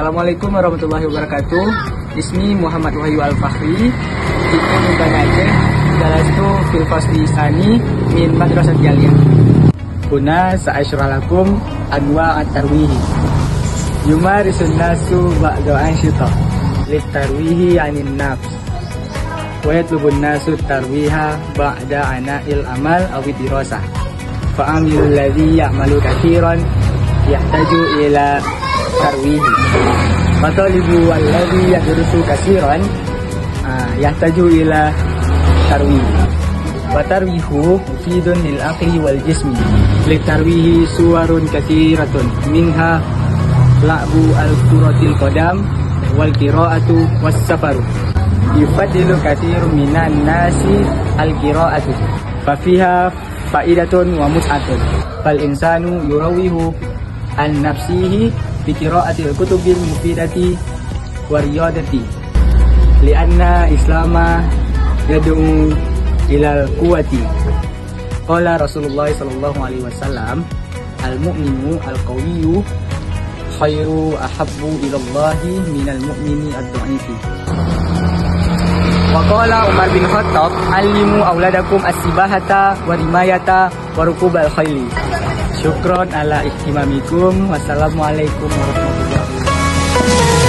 Assalamualaikum warahmatullahi wabarakatuh. Ismi Muhammad Wahyu Al-Fahri. Ibu Nuban Aceh. Jalastu fil fasli sani min madrasat Jaliyah. Huna sa'asyralakum anwa at-tarwihi. Yumarisun nasu ba'da ansyita lit-tarwihi anin nafs. Wa yatlubun nasu tarwiha ba'da ana'il amal awi dirasah. Fa'amilul ladzi ya'malu katsiran yahtaju ila tarwihi. Matalibu walladzi yadrusu katsiran yahtaju ila tarwihi. Wa tarwihu mufidun lil aqli wal jismi. Li tarwihi suwarun katsiratun minha la'bu al-kuratil qadam wal qira'atu was safaru. Yufadilu katsirun minan nasi al-qira'atu fa fiha faidatun wa mut'atun. Fal insanu yurawihu an nafsihi bi qira'atil kutubil mufidati wa riyadati li'anna islama yad'u ilal quwwati. Qala Rasulullah sallallahu alaihi wasallam, al-mu'minu al-qawiyyu khairu ahabbu ilallahi minal mu'mini ad-dha'ifi. Wa qala Umar bin Khattab, allimu auladakum as-sibahata wa rimayata wa rukubal khayli. Syukron ala ihtimamikum. Wassalamualaikum warahmatullahi wabarakatuh.